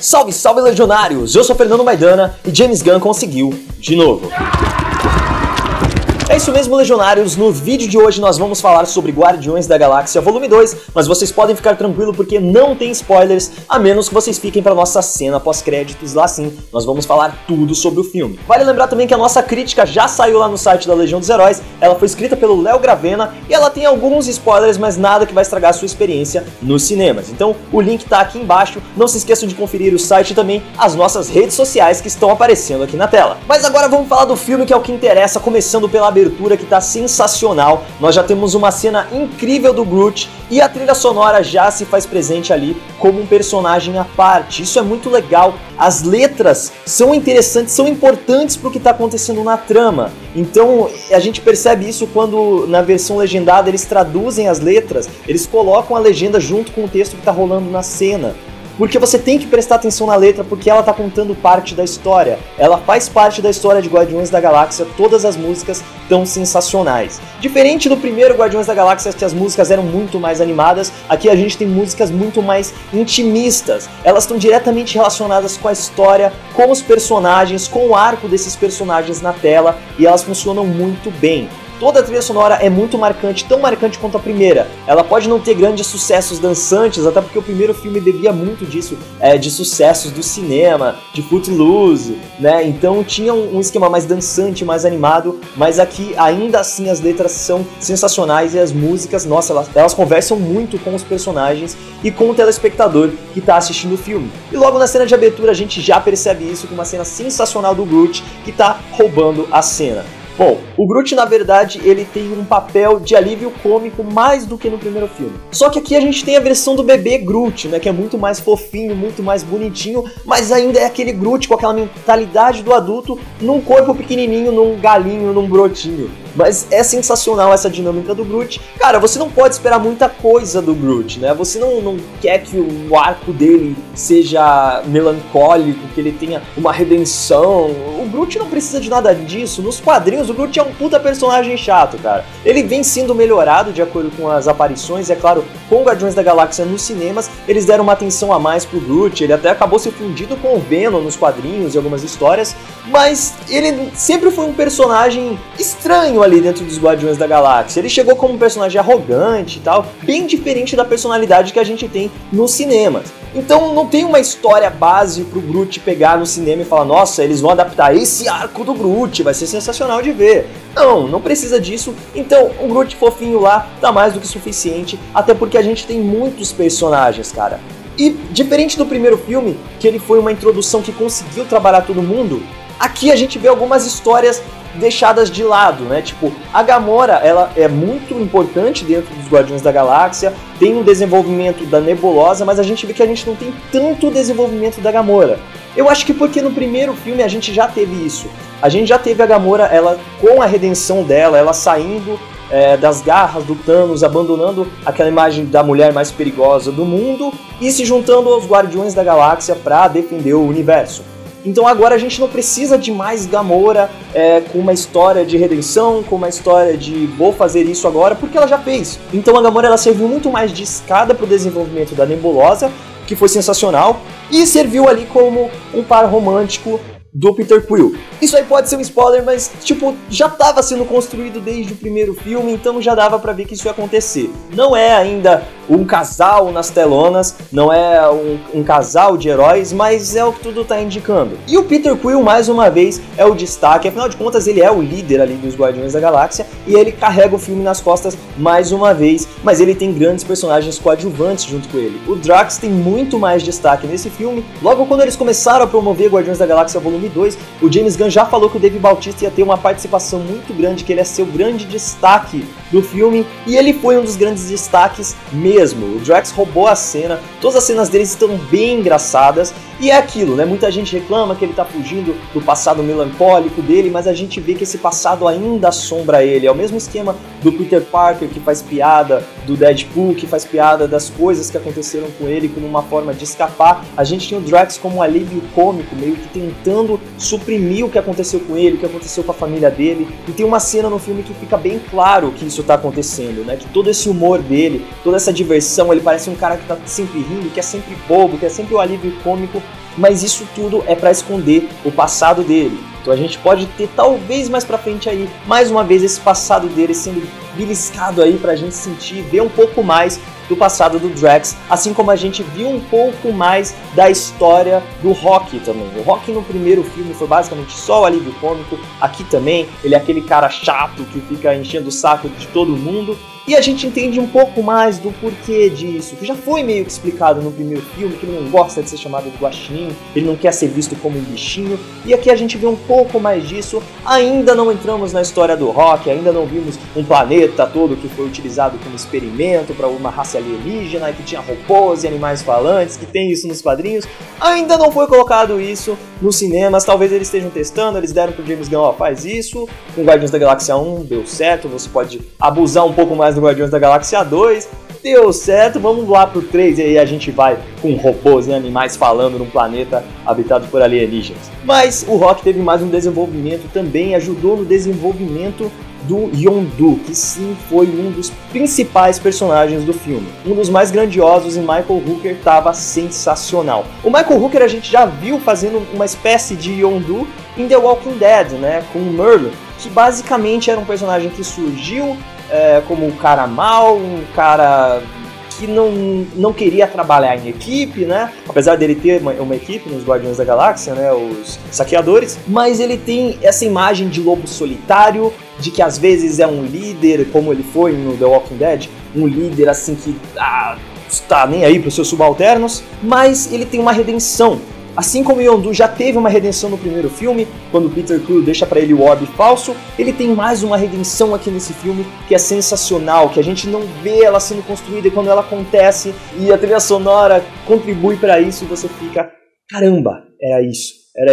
Salve, salve legionários! Eu sou Fernando Maidana e James Gunn conseguiu de novo. É isso mesmo, legionários, no vídeo de hoje nós vamos falar sobre Guardiões da Galáxia Volume 2, mas vocês podem ficar tranquilos porque não tem spoilers, a menos que vocês fiquem para nossa cena pós-créditos, lá sim, nós vamos falar tudo sobre o filme. Vale lembrar também que a nossa crítica já saiu lá no site da Legião dos Heróis, ela foi escrita pelo Léo Gravena e ela tem alguns spoilers, mas nada que vai estragar a sua experiência nos cinemas. Então o link tá aqui embaixo, não se esqueçam de conferir o site e também as nossas redes sociais que estão aparecendo aqui na tela. Mas agora vamos falar do filme que é o que interessa, começando pela abertura que tá sensacional. Nós já temos uma cena incrível do Groot e a trilha sonora já se faz presente ali como um personagem à parte. Isso é muito legal. As letras são interessantes, são importantes pro que tá acontecendo na trama. Então a gente percebe isso quando na versão legendada eles traduzem as letras, eles colocam a legenda junto com o texto que tá rolando na cena. Porque você tem que prestar atenção na letra, porque ela tá contando parte da história. Ela faz parte da história de Guardiões da Galáxia, todas as músicas tão sensacionais. Diferente do primeiro Guardiões da Galáxia, que as músicas eram muito mais animadas, aqui a gente tem músicas muito mais intimistas. Elas estão diretamente relacionadas com a história, com os personagens, com o arco desses personagens na tela, e elas funcionam muito bem. Toda a trilha sonora é muito marcante, tão marcante quanto a primeira. Ela pode não ter grandes sucessos dançantes, até porque o primeiro filme bebia muito disso, de sucessos do cinema, de Footloose, né? Então tinha um esquema mais dançante, mais animado, mas aqui ainda assim as letras são sensacionais e as músicas, nossa, elas conversam muito com os personagens e com o telespectador que está assistindo o filme. E logo na cena de abertura a gente já percebe isso com uma cena sensacional do Groot que está roubando a cena. Bom, o Groot na verdade ele tem um papel de alívio cômico mais do que no primeiro filme. Só que aqui a gente tem a versão do bebê Groot, né, que é muito mais fofinho, muito mais bonitinho, mas ainda é aquele Groot com aquela mentalidade do adulto num corpo pequenininho, num galinho, num brotinho. Mas é sensacional essa dinâmica do Groot. Cara, você não pode esperar muita coisa do Groot, né? Você não quer que o arco dele seja melancólico, que ele tenha uma redenção. O Groot não precisa de nada disso. Nos quadrinhos, o Groot é um puta personagem chato, cara. Ele vem sendo melhorado de acordo com as aparições. E é claro, com Guardiões da Galáxia nos cinemas, eles deram uma atenção a mais pro Groot. Ele até acabou se fundindo com o Venom nos quadrinhos e algumas histórias. Mas ele sempre foi um personagem estranho ali dentro dos Guardiões da Galáxia. Ele chegou como um personagem arrogante e tal, bem diferente da personalidade que a gente tem nos cinemas. Então não tem uma história base pro Groot pegar no cinema e falar, nossa, eles vão adaptar esse arco do Groot, vai ser sensacional de ver. Não precisa disso. Então o Groot fofinho lá tá mais do que suficiente, até porque a gente tem muitos personagens, cara. E diferente do primeiro filme, que ele foi uma introdução que conseguiu trabalhar todo mundo, aqui a gente vê algumas histórias deixadas de lado, né? Tipo, a Gamora, ela é muito importante dentro dos Guardiões da Galáxia, tem um desenvolvimento da Nebulosa, mas a gente vê que a gente não tem tanto desenvolvimento da Gamora. Eu acho que porque no primeiro filme a gente já teve isso. A gente já teve a Gamora, ela com a redenção dela, ela saindo das garras do Thanos, abandonando aquela imagem da mulher mais perigosa do mundo e se juntando aos Guardiões da Galáxia para defender o universo. Então agora a gente não precisa de mais Gamora com uma história de redenção, com uma história de vou fazer isso agora, porque ela já fez. Então a Gamora ela serviu muito mais de escada para o desenvolvimento da Nebulosa, que foi sensacional, e serviu ali como um par romântico do Peter Quill. Isso aí pode ser um spoiler, mas tipo, já estava sendo construído desde o primeiro filme, então já dava pra ver que isso ia acontecer. Não é ainda um casal nas telonas, não é um casal de heróis, mas é o que tudo tá indicando. E o Peter Quill, mais uma vez, é o destaque, afinal de contas ele é o líder ali dos Guardiões da Galáxia, e ele carrega o filme nas costas mais uma vez, mas ele tem grandes personagens coadjuvantes junto com ele. O Drax tem muito mais destaque nesse filme. Logo quando eles começaram a promover Guardiões da Galáxia Volume 2, o James Gunn já falou que o Dave Bautista ia ter uma participação muito grande, que ele ia ser o grande destaque do filme, e ele foi um dos grandes destaques mesmo. O Drax roubou a cena, todas as cenas deles estão bem engraçadas, e é aquilo, né? Muita gente reclama que ele tá fugindo do passado melancólico dele, mas a gente vê que esse passado ainda assombra ele. É o mesmo esquema do Peter Parker, que faz piada do Deadpool, que faz piada das coisas que aconteceram com ele como uma forma de escapar. A gente tem o Drax como um alívio cômico, meio que tentando suprimir o que aconteceu com ele, o que aconteceu com a família dele. E tem uma cena no filme que fica bem claro que isso tá acontecendo, né? Que todo esse humor dele, toda essa diversão, ele parece um cara que tá sempre rindo, que é sempre bobo, que é sempre o alívio cômico. mas isso tudo é para esconder o passado dele. Então a gente pode ter, talvez mais pra frente aí, mais uma vez esse passado dele sendo beliscado aí pra gente sentir, ver um pouco mais do passado do Drax, assim como a gente viu um pouco mais da história do Rocky também. O Rocky no primeiro filme foi basicamente só o alívio cômico, aqui também ele é aquele cara chato que fica enchendo o saco de todo mundo, e a gente entende um pouco mais do porquê disso, que já foi meio que explicado no primeiro filme, que ele não gosta de ser chamado de guaxinim, ele não quer ser visto como um bichinho, e aqui a gente vê um pouco mais disso. Ainda não entramos na história do Rocky, ainda não vimos um planeta todo que foi utilizado como experimento para uma raça alienígena, que tinha robôs e animais falantes, que tem isso nos quadrinhos. Ainda não foi colocado isso nos cinemas, talvez eles estejam testando, eles deram pro James Gunn, ó, faz isso, com Guardiões da Galáxia 1 deu certo, você pode abusar um pouco mais do Guardiões da Galáxia 2, deu certo, vamos lá pro 3 e aí a gente vai com robôs e animais falando num planeta habitado por alienígenas. Mas o Rock teve mais um desenvolvimento também, ajudou no desenvolvimento do Yondu, que sim foi um dos principais personagens do filme. Um dos mais grandiosos, e Michael Hooker estava sensacional. O Michael Hooker a gente já viu fazendo uma espécie de Yondu em The Walking Dead, né, com o Merlin, que basicamente era um personagem que surgiu como um cara mau, um cara que não queria trabalhar em equipe, né? Apesar dele ter uma equipe nos Guardiões da Galáxia, né? Os saqueadores. Mas ele tem essa imagem de lobo solitário, de que às vezes é um líder, como ele foi no The Walking Dead, um líder assim que está nem aí para os seus subalternos, mas ele tem uma redenção. Assim como Yondu já teve uma redenção no primeiro filme, quando Peter Quill deixa pra ele o orbe falso, ele tem mais uma redenção aqui nesse filme que é sensacional, que a gente não vê ela sendo construída, e quando ela acontece e a trilha sonora contribui pra isso, você fica, caramba, era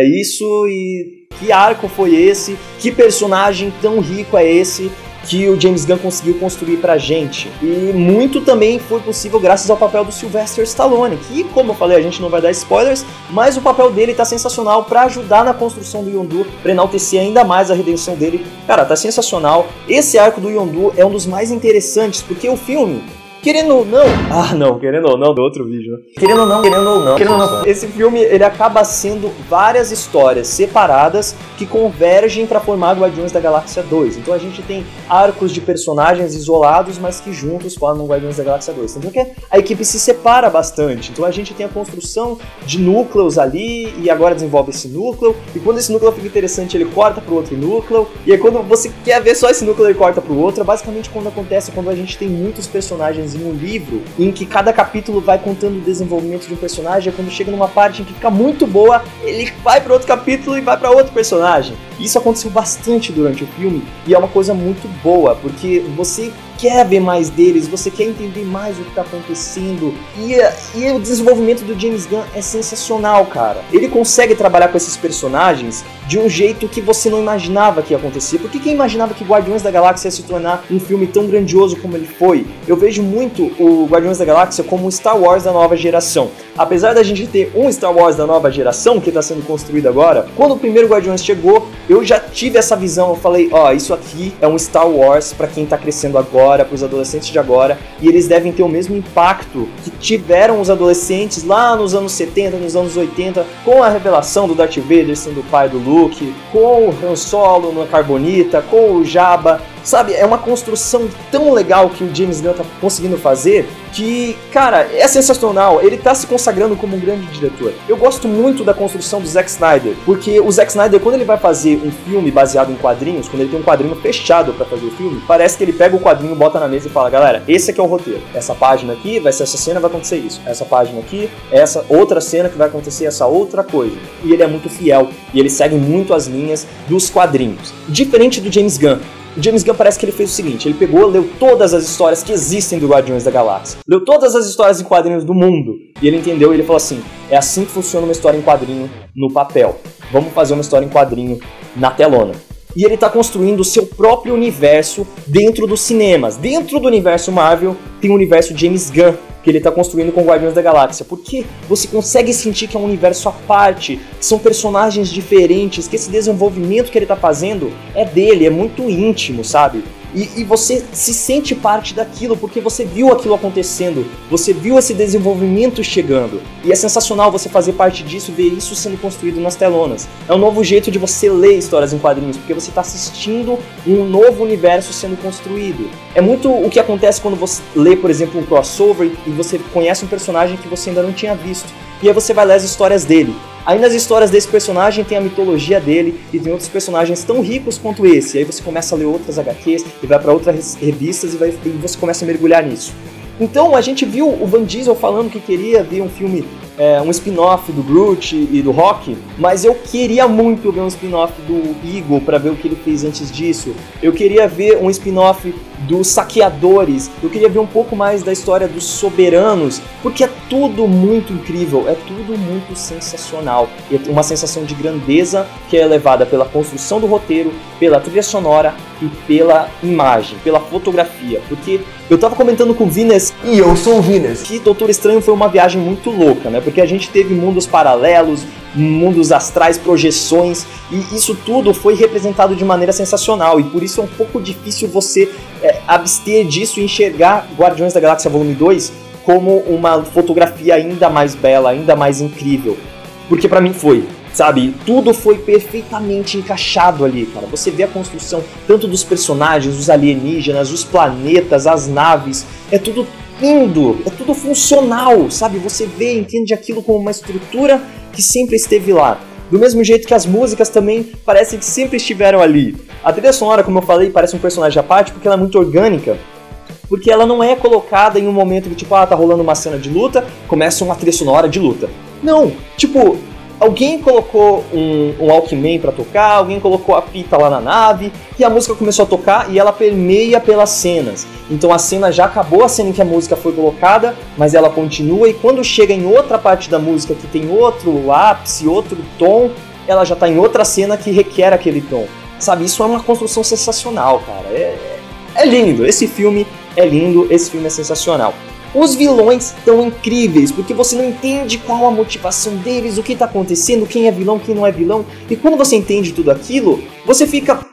isso e que arco foi esse, que personagem tão rico é esse que o James Gunn conseguiu construir pra gente. E muito também foi possível graças ao papel do Sylvester Stallone, que, como eu falei, a gente não vai dar spoilers, mas o papel dele tá sensacional pra ajudar na construção do Yondu, pra enaltecer ainda mais a redenção dele. Cara, tá sensacional. Esse arco do Yondu é um dos mais interessantes, porque o filme, querendo ou não... querendo ou não, do outro vídeo, né? Querendo ou não. Esse filme, ele acaba sendo várias histórias separadas que convergem para formar Guardiões da Galáxia 2. Então a gente tem arcos de personagens isolados, mas que juntos formam Guardiões da Galáxia 2. Então porque a equipe se separa bastante. Então a gente tem a construção de núcleos ali, e agora desenvolve esse núcleo, e quando esse núcleo fica interessante, ele corta para o outro núcleo, e aí quando você quer ver só esse núcleo, ele corta para o outro. É basicamente quando acontece, quando a gente tem muitos personagens em um livro, em que cada capítulo vai contando o desenvolvimento de um personagem, quando chega numa parte em que fica muito boa, ele vai para outro capítulo e vai para outro personagem. Isso aconteceu bastante durante o filme, e é uma coisa muito boa, porque você quer ver mais deles, você quer entender mais o que está acontecendo, e o desenvolvimento do James Gunn é sensacional, cara. Ele consegue trabalhar com esses personagens de um jeito que você não imaginava que ia acontecer. Porque quem imaginava que Guardiões da Galáxia ia se tornar um filme tão grandioso como ele foi? Eu vejo muito o Guardiões da Galáxia como um Star Wars da nova geração. Apesar da gente ter um Star Wars da nova geração que está sendo construído agora, quando o primeiro Guardiões chegou, eu já tive essa visão. Eu falei, isso aqui é um Star Wars para quem está crescendo agora, para os adolescentes de agora, e eles devem ter o mesmo impacto que tiveram os adolescentes lá nos anos 70, nos anos 80, com a revelação do Darth Vader sendo o pai do Luke, com o Han Solo na Carbonita, com o Jabba. Sabe, é uma construção tão legal que o James Gunn tá conseguindo fazer que, cara, é sensacional. Ele tá se consagrando como um grande diretor. Eu gosto muito da construção do Zack Snyder, porque o Zack Snyder, quando ele vai fazer um filme baseado em quadrinhos, quando ele tem um quadrinho fechado pra fazer o filme, parece que ele pega o quadrinho, bota na mesa e fala, galera, esse aqui é o roteiro. Essa página aqui vai ser essa cena, vai acontecer isso. Essa página aqui, essa outra cena que vai acontecer essa outra coisa. E ele é muito fiel, e ele segue muito as linhas dos quadrinhos. Diferente do James Gunn. O James Gunn parece que ele fez o seguinte, ele pegou, leu todas as histórias que existem do Guardiões da Galáxia, leu todas as histórias em quadrinhos do mundo, e ele entendeu e ele falou assim, é assim que funciona uma história em quadrinho no papel, vamos fazer uma história em quadrinho na telona. E ele está construindo o seu próprio universo dentro dos cinemas. Dentro do universo Marvel tem o universo James Gunn, que ele está construindo com Guardiões da Galáxia. Porque você consegue sentir que é um universo à parte, que são personagens diferentes, que esse desenvolvimento que ele está fazendo é dele, é muito íntimo, sabe? E você se sente parte daquilo, porque você viu aquilo acontecendo, você viu esse desenvolvimento chegando. E é sensacional você fazer parte disso e ver isso sendo construído nas telonas. É um novo jeito de você ler histórias em quadrinhos, porque você está assistindo um novo universo sendo construído. É muito o que acontece quando você lê, por exemplo, um crossover e você conhece um personagem que você ainda não tinha visto. E aí você vai ler as histórias dele. Aí nas histórias desse personagem tem a mitologia dele e tem outros personagens tão ricos quanto esse. Aí você começa a ler outras HQs e vai para outras revistas e você começa a mergulhar nisso. Então a gente viu o Van Diesel falando que queria ver um filme, um spin-off do Groot e do Rock, mas eu queria muito ver um spin-off do Eagle para ver o que ele fez antes disso. Eu queria ver um spin-off dos Saqueadores, eu queria ver um pouco mais da história dos Soberanos, porque é tudo muito incrível, é tudo muito sensacional. E é uma sensação de grandeza que é levada pela construção do roteiro, pela trilha sonora e pela imagem, pela fotografia. Porque eu tava comentando com o Vines, e eu sou o Vines, que Doutor Estranho foi uma viagem muito louca, né? Porque a gente teve mundos paralelos, mundos astrais, projeções, e isso tudo foi representado de maneira sensacional, e por isso é um pouco difícil você abster disso e enxergar Guardiões da Galáxia Volume 2 como uma fotografia ainda mais bela, ainda mais incrível. Porque pra mim foi, sabe? Tudo foi perfeitamente encaixado ali, cara. Você vê a construção tanto dos personagens, os alienígenas, os planetas, as naves, é tudo lindo, é tudo funcional, sabe? Você vê e entende aquilo como uma estrutura que sempre esteve lá. Do mesmo jeito que as músicas também parecem que sempre estiveram ali. A trilha sonora, como eu falei, parece um personagem à parte porque ela é muito orgânica. Porque ela não é colocada em um momento que, tipo, tá rolando uma cena de luta, começa uma trilha sonora de luta. Não, tipo, alguém colocou um Walkman pra tocar, alguém colocou a fita lá na nave, e a música começou a tocar e ela permeia pelas cenas. Então a cena já acabou, a cena em que a música foi colocada, mas ela continua, e quando chega em outra parte da música que tem outro ápice, outro tom, ela já tá em outra cena que requer aquele tom. Sabe, isso é uma construção sensacional, cara. É lindo, esse filme é lindo, esse filme é sensacional. Os vilões estão incríveis, porque você não entende qual a motivação deles, o que está acontecendo, quem é vilão, quem não é vilão. E quando você entende tudo aquilo, você fica...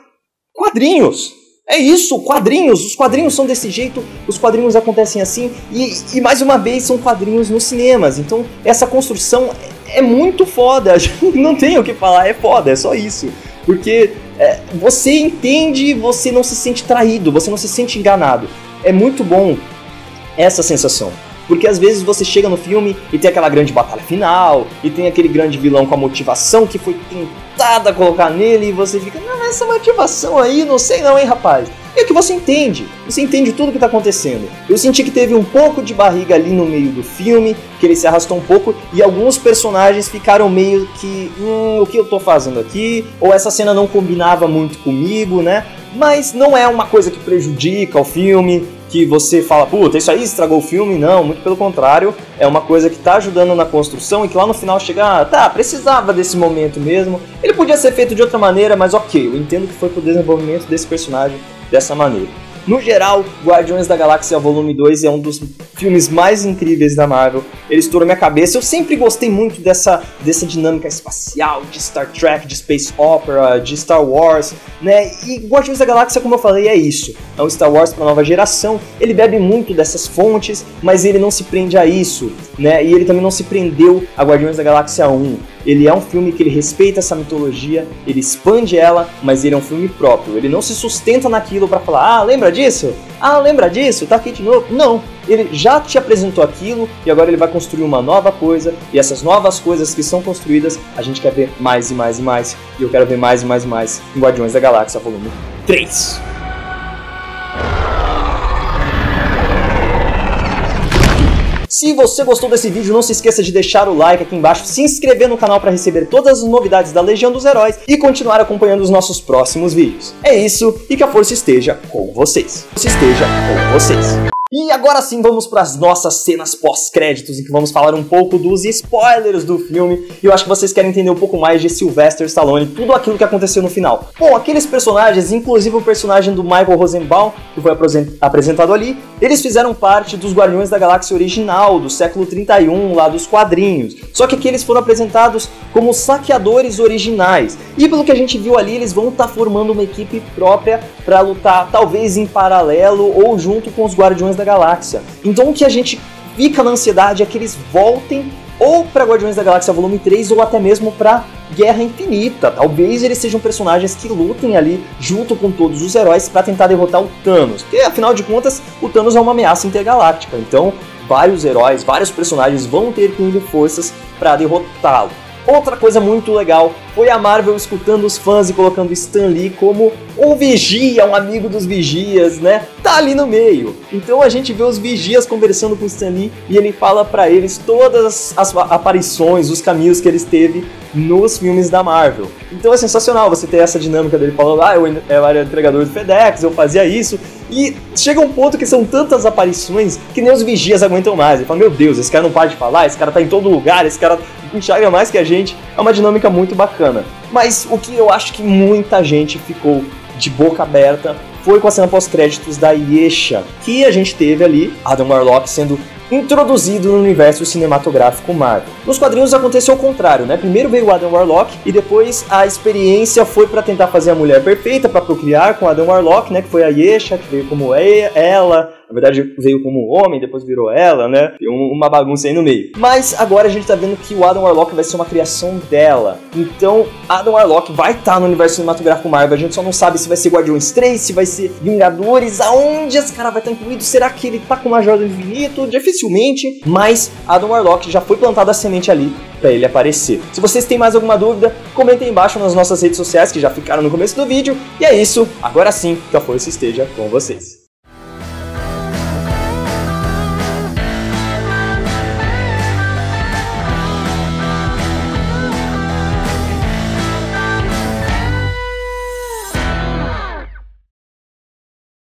Quadrinhos! É isso, quadrinhos! Os quadrinhos são desse jeito, os quadrinhos acontecem assim, e mais uma vez são quadrinhos nos cinemas. Então essa construção é muito foda, não tem o que falar, é foda, é só isso. Porque você entende, você não se sente traído, você não se sente enganado. É muito bom essa sensação, porque às vezes você chega no filme e tem aquela grande batalha final, e tem aquele grande vilão com a motivação que foi tentada colocar nele, e você fica, não, essa motivação aí, não sei não, hein, rapaz. E é que você entende tudo o que tá acontecendo. Eu senti que teve um pouco de barriga ali no meio do filme, que ele se arrastou um pouco, e alguns personagens ficaram meio que, o que eu tô fazendo aqui? Ou essa cena não combinava muito comigo, né? Mas não é uma coisa que prejudica o filme, que você fala, puta, isso aí estragou o filme. Não, muito pelo contrário, é uma coisa que tá ajudando na construção e que lá no final chega, precisava desse momento mesmo. Ele podia ser feito de outra maneira, mas ok, eu entendo que foi pro desenvolvimento desse personagem dessa maneira. No geral, Guardiões da Galáxia Volume 2 é um dos filmes mais incríveis da Marvel. Ele estourou minha cabeça. Eu sempre gostei muito dessa dinâmica espacial, de Star Trek, de Space Opera, de Star Wars, né? E Guardiões da Galáxia, como eu falei, é isso. É um Star Wars para nova geração. Ele bebe muito dessas fontes, mas ele não se prende a isso, né? E ele também não se prendeu a Guardiões da Galáxia 1. Ele é um filme que ele respeita essa mitologia, ele expande ela, mas ele é um filme próprio. Ele não se sustenta naquilo pra falar, lembra disso? Lembra disso? Tá aqui de novo? Não, ele já te apresentou aquilo e agora ele vai construir uma nova coisa, e essas novas coisas que são construídas, a gente quer ver mais e mais e mais, e eu quero ver mais e mais e mais em Guardiões da Galáxia Volume 3. Se você gostou desse vídeo, não se esqueça de deixar o like aqui embaixo, se inscrever no canal para receber todas as novidades da Legião dos Heróis e continuar acompanhando os nossos próximos vídeos. É isso, e que a força esteja com vocês. E agora sim vamos para as nossas cenas pós-créditos, em que vamos falar um pouco dos spoilers do filme. E eu acho que vocês querem entender um pouco mais de Sylvester Stallone, tudo aquilo que aconteceu no final. Bom, aqueles personagens, inclusive o personagem do Michael Rosenbaum, que foi apresentado ali, eles fizeram parte dos Guardiões da Galáxia original, do século 31, lá dos quadrinhos. Só que aqui eles foram apresentados como saqueadores originais. E pelo que a gente viu ali, eles vão estar formando uma equipe própria para lutar, talvez em paralelo ou junto com os Guardiões da Galáxia. Então o que a gente fica na ansiedade é que eles voltem ou para Guardiões da Galáxia Volume 3 ou até mesmo para Guerra Infinita. Talvez eles sejam personagens que lutem ali junto com todos os heróis para tentar derrotar o Thanos. Porque afinal de contas, o Thanos é uma ameaça intergaláctica. Então vários heróis, vários personagens vão ter que unir forças para derrotá-lo. Outra coisa muito legal foi a Marvel escutando os fãs e colocando Stan Lee como um vigia, um amigo dos vigias, né? Tá ali no meio. Então a gente vê os vigias conversando com o Stan Lee e ele fala pra eles todas as aparições, os caminhos que ele teve nos filmes da Marvel. Então é sensacional você ter essa dinâmica dele falando, eu era entregador do FedEx, eu fazia isso. E chega um ponto que são tantas aparições que nem os vigias aguentam mais. Ele fala, meu Deus, esse cara não para de falar, esse cara tá em todo lugar, esse cara enxerga mais que a gente. É uma dinâmica muito bacana. Mas o que eu acho que muita gente ficou de boca aberta foi com a cena pós-créditos da Yesha, que a gente teve ali, Adam Warlock sendo introduzido no universo cinematográfico Marvel. Nos quadrinhos aconteceu o contrário, né? Primeiro veio o Adam Warlock e depois a experiência foi para tentar fazer a mulher perfeita, para procriar com Adam Warlock, né? Que foi a Yesha, que veio como ela. Na verdade veio como um homem, depois virou ela, né? Tem uma bagunça aí no meio. Mas agora a gente tá vendo que o Adam Warlock vai ser uma criação dela. Então, Adam Warlock vai estar no universo cinematográfico Marvel. A gente só não sabe se vai ser Guardiões 3, se vai ser Vingadores, aonde esse cara vai estar incluído. Será que ele tá com uma joia do infinito? Dificilmente. Mas Adam Warlock já foi plantada a semente ali para ele aparecer. Se vocês têm mais alguma dúvida, comentem aí embaixo nas nossas redes sociais que já ficaram no começo do vídeo. E é isso. Agora sim, que a força esteja com vocês.